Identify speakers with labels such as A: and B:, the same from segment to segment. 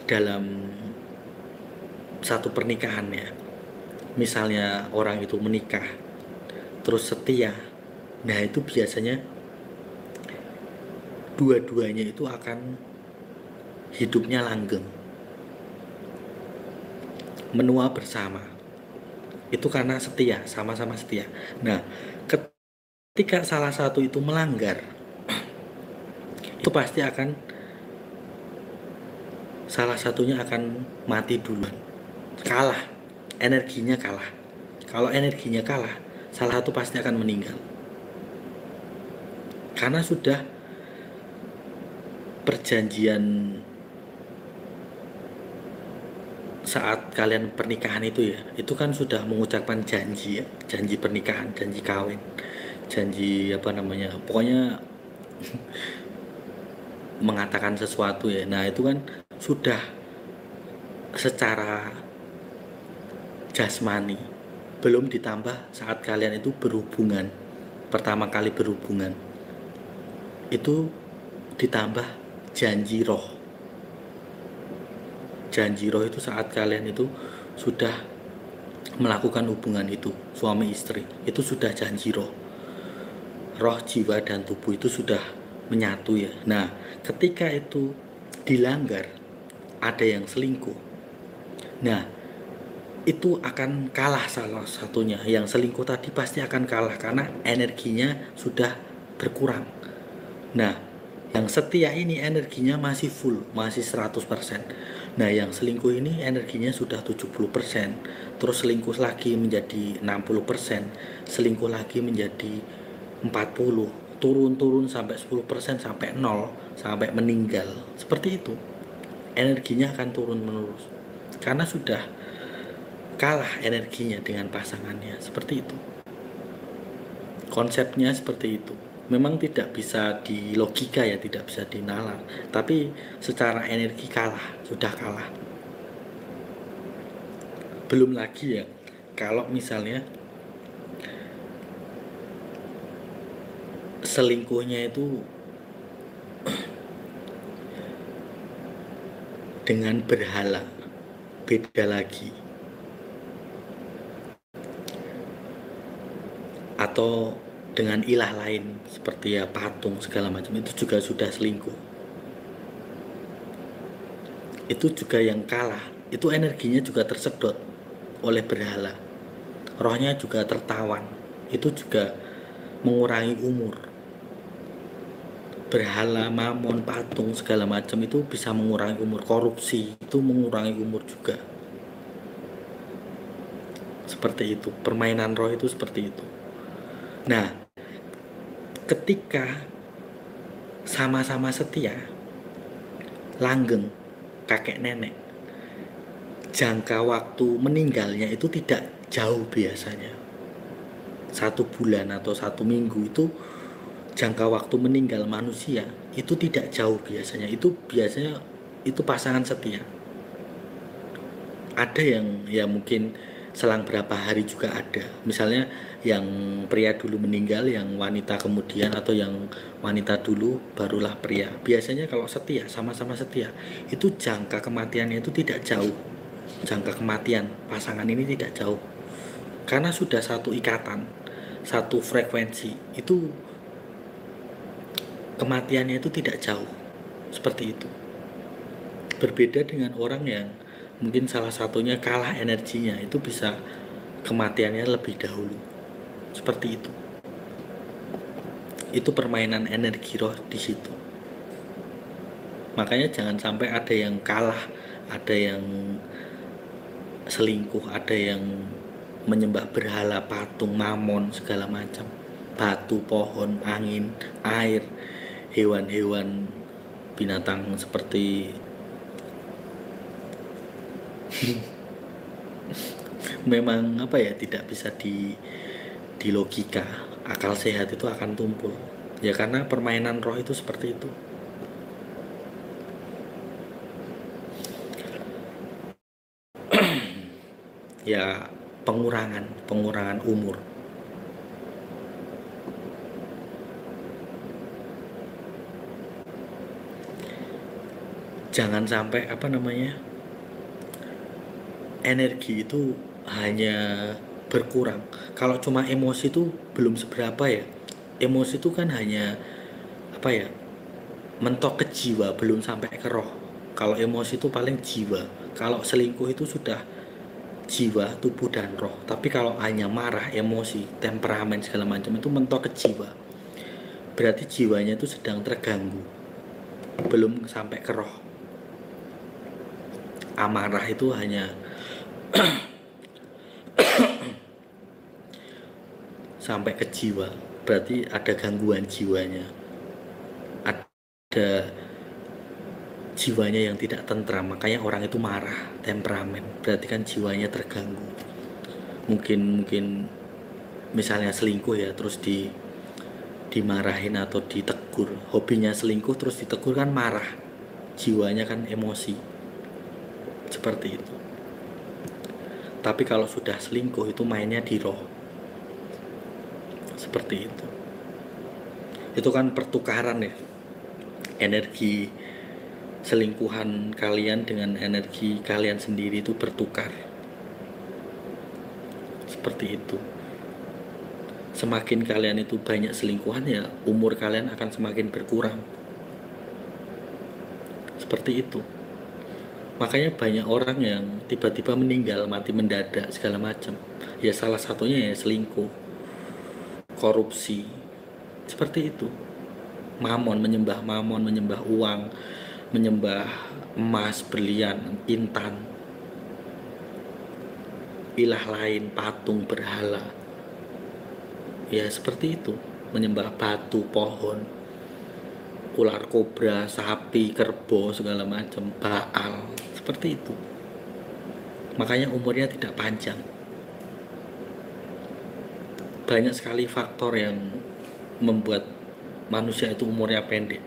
A: dalam satu pernikahan ya, misalnya orang itu menikah terus setia, nah itu biasanya dua-duanya itu akan hidupnya langgeng, menua bersama. Itu karena setia, sama-sama setia. Nah, ketika salah satu itu melanggar, itu pasti akan salah satunya akan mati duluan, kalah, energinya kalah. Kalau energinya kalah, salah satu pasti akan meninggal karena sudah perjanjian saat kalian pernikahan itu ya, itu kan sudah mengucapkan janji ya, janji pernikahan, janji kawin, janji apa namanya, pokoknya mengatakan sesuatu ya. Nah itu kan sudah secara jasmani, belum ditambah saat kalian itu berhubungan, pertama kali berhubungan itu ditambah janji roh. Janji roh itu saat kalian itu sudah melakukan hubungan itu, suami istri, itu sudah janji roh. Roh, jiwa, dan tubuh itu sudah menyatu ya. Nah, ketika itu dilanggar, ada yang selingkuh. Nah, itu akan kalah salah satunya. Yang selingkuh tadi pasti akan kalah karena energinya sudah berkurang. Nah, yang setia ini energinya masih full, masih 100%. Nah, yang selingkuh ini energinya sudah 70%. Terus selingkuh lagi menjadi 60%, selingkuh lagi menjadi 40, turun-turun sampai 10%, sampai 0, sampai meninggal. Seperti itu. Energinya akan turun menerus. Karena sudah kalah energinya dengan pasangannya. Seperti itu. Konsepnya seperti itu. Memang tidak bisa di logika ya, tidak bisa dinalar, tapi secara energi kalah, sudah kalah. Belum lagi ya, kalau misalnya selingkuhnya itu dengan berhala, beda lagi. Atau dengan ilah lain seperti ya patung segala macam, itu juga sudah selingkuh. Itu juga yang kalah, itu energinya juga tersedot oleh berhala, rohnya juga tertawan, itu juga mengurangi umur. Berhala, mamon, patung segala macam itu bisa mengurangi umur. Korupsi itu mengurangi umur juga. Seperti itu, permainan roh itu seperti itu. Nah, ketika sama-sama setia, langgeng, kakek nenek, jangka waktu meninggalnya itu tidak jauh biasanya. 1 bulan atau 1 minggu itu jangka waktu meninggal manusia itu tidak jauh biasanya. Itu biasanya itu pasangan setia. Ada yang ya mungkin selang berapa hari juga ada. Misalnya yang pria dulu meninggal, yang wanita kemudian, atau yang wanita dulu barulah pria. Biasanya kalau setia, sama-sama setia, itu jangka kematiannya itu tidak jauh. Jangka kematian pasangan ini tidak jauh. Karena sudah satu ikatan, satu frekuensi, itu kematiannya itu tidak jauh. Seperti itu. Berbeda dengan orang yang mungkin salah satunya kalah energinya, itu bisa kematiannya lebih dahulu. Seperti itu. Itu permainan energi roh di situ. Makanya jangan sampai ada yang kalah, ada yang selingkuh, ada yang menyembah berhala, patung, mamon segala macam, batu, pohon, angin, air, hewan-hewan, binatang seperti memang apa ya, tidak bisa di logika. Akal sehat itu akan tumpul ya, karena permainan roh itu seperti itu. Ya, pengurangan umur. jangan sampai energi itu hanya berkurang. Kalau cuma emosi itu belum seberapa ya. Emosi itu kan hanya mentok ke jiwa, belum sampai ke roh. Kalau emosi itu paling jiwa. Kalau selingkuh itu sudah jiwa, tubuh dan roh. Tapi kalau hanya marah, emosi, temperamen segala macam itu mentok ke jiwa. Berarti jiwanya itu sedang terganggu, belum sampai ke roh. Amarah itu hanya sampai ke jiwa, berarti ada gangguan jiwanya, ada jiwanya yang tidak tentram, makanya orang itu marah, temperamen, berarti kan jiwanya terganggu. Mungkin misalnya selingkuh ya, terus dimarahin atau ditegur. Hobinya selingkuh terus ditegur kan marah, jiwanya kan emosi, seperti itu. Tapi kalau sudah selingkuh itu mainnya di roh, seperti itu. Itu kan pertukaran ya, energi selingkuhan kalian dengan energi kalian sendiri itu bertukar, seperti itu. Semakin kalian itu banyak selingkuhan ya umur kalian akan semakin berkurang, seperti itu. Makanya banyak orang yang tiba-tiba meninggal, mati mendadak segala macam, ya salah satunya ya selingkuh, korupsi, seperti itu. Mamon, menyembah uang, menyembah emas, berlian, intan, ilah lain, patung, berhala, ya seperti itu. Menyembah batu, pohon, ular kobra, sapi, kerbau, segala macam, Baal, seperti itu. Makanya umurnya tidak panjang. Banyak sekali faktor yang membuat manusia itu umurnya pendek.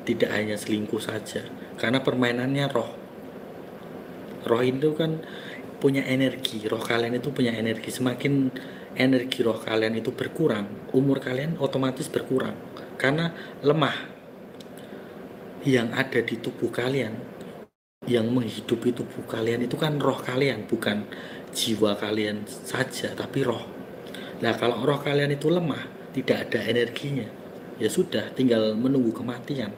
A: Tidak hanya selingkuh saja, karena permainannya roh. Roh itu kan punya energi, roh kalian itu punya energi. Semakin energi roh kalian itu berkurang, umur kalian otomatis berkurang, karena lemah. Yang ada di tubuh kalian, yang menghidupi tubuh kalian itu kan roh kalian, bukan jiwa kalian saja, tapi roh. Nah kalau roh kalian itu lemah, tidak ada energinya, ya sudah, tinggal menunggu kematian,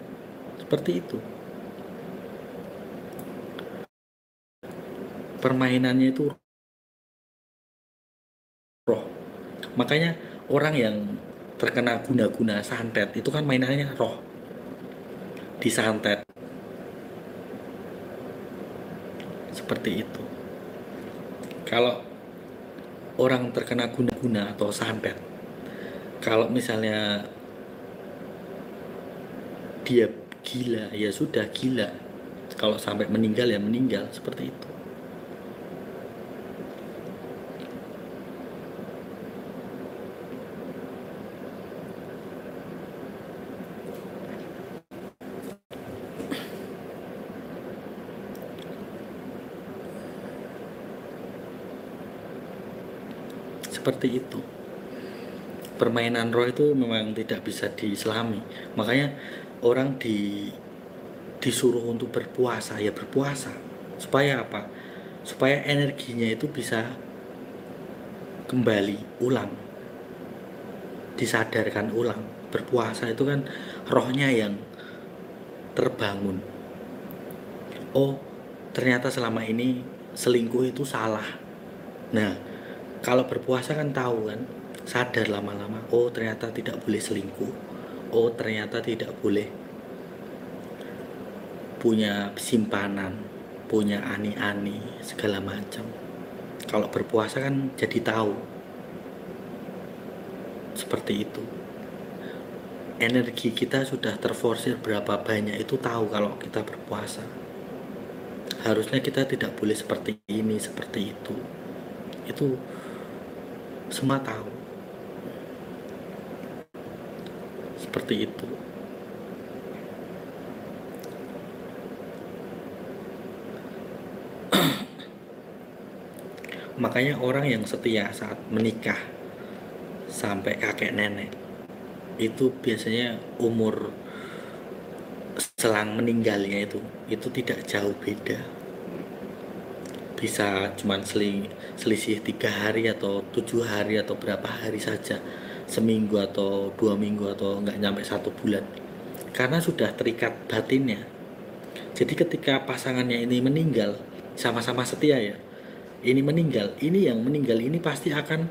A: seperti itu. Permainannya itu roh. Makanya orang yang terkena guna-guna santet itu kan mainannya roh, disantet, seperti itu. Kalau orang terkena guna-guna atau santet, kalau misalnya dia gila, ya sudah gila. Kalau sampai meninggal ya meninggal, seperti itu. Seperti itu. Permainan roh itu memang tidak bisa diselami. Makanya orang disuruh untuk berpuasa, ya berpuasa. Supaya apa? Supaya energinya itu bisa kembali ulang, disadarkan ulang. Berpuasa itu kan rohnya yang terbangun. Oh, ternyata selama ini selingkuh itu salah. Nah, kalau berpuasa kan tahu kan, sadar lama-lama, oh ternyata tidak boleh selingkuh, oh ternyata tidak boleh punya simpanan, punya ani-ani segala macam. Kalau berpuasa kan jadi tahu, seperti itu. Energi kita sudah terforsir berapa banyak itu tahu kalau kita berpuasa. Harusnya kita tidak boleh seperti ini, seperti itu. Itu semua tahu, seperti itu. Makanya orang yang setia saat menikah sampai kakek nenek itu biasanya umur selang meninggalnya itu tidak jauh beda, bisa cuman selisih 3 hari atau 7 hari atau berapa hari saja, seminggu atau 2 minggu atau nggak nyampe 1 bulan, karena sudah terikat batinnya. Jadi ketika pasangannya ini meninggal, sama-sama setia ya, ini meninggal, ini yang meninggal ini pasti akan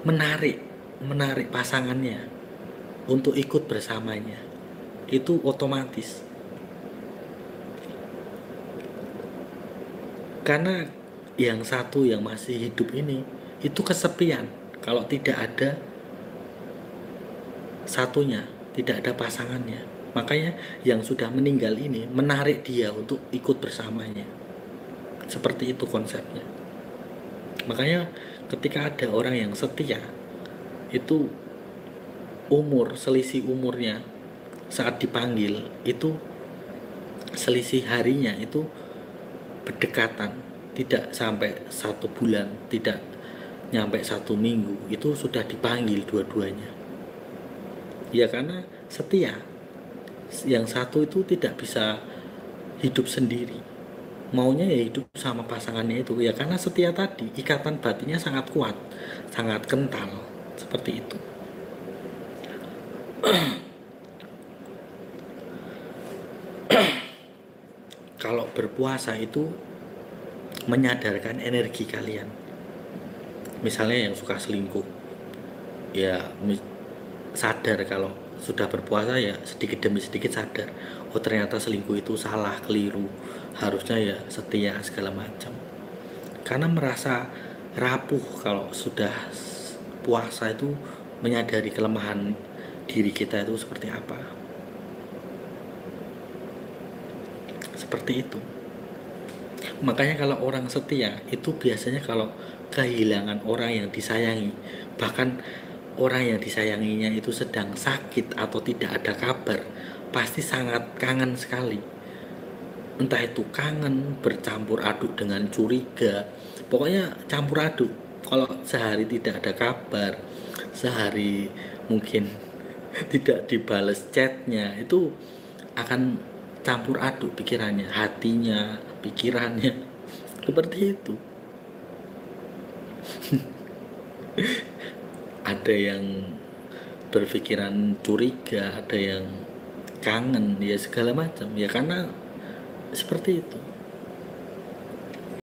A: menarik pasangannya untuk ikut bersamanya, itu otomatis. Karena yang satu yang masih hidup ini itu kesepian kalau tidak ada satunya, tidak ada pasangannya. Makanya yang sudah meninggal ini menarik dia untuk ikut bersamanya. Seperti itu konsepnya. Makanya ketika ada orang yang setia, itu selisih umurnya saat dipanggil itu selisih harinya itu berdekatan, tidak sampai 1 bulan, tidak nyampe 1 minggu, itu sudah dipanggil dua-duanya. Ya karena setia. Yang satu itu tidak bisa hidup sendiri, maunya ya hidup sama pasangannya itu, ya karena setia tadi, ikatan batinnya sangat kuat, sangat kental, seperti itu. Kalau berpuasa itu menyadarkan energi kalian. Misalnya yang suka selingkuh, ya sadar kalau sudah berpuasa, ya sedikit demi sedikit sadar, oh ternyata selingkuh itu salah, keliru, harusnya ya setia segala macam. Karena merasa rapuh kalau sudah puasa itu, menyadari kelemahan diri kita itu seperti apa. Seperti itu. Makanya kalau orang setia itu biasanya kalau kehilangan orang yang disayangi, bahkan orang yang disayanginya itu sedang sakit atau tidak ada kabar, pasti sangat kangen sekali. Entah itu kangen bercampur aduk dengan curiga, pokoknya campur aduk. Kalau sehari tidak ada kabar, sehari mungkin tidak dibales chatnya, itu akan campur aduk pikirannya, hatinya, pikirannya, seperti itu. Ada yang berpikiran curiga, ada yang kangen, ya segala macam, ya karena seperti itu.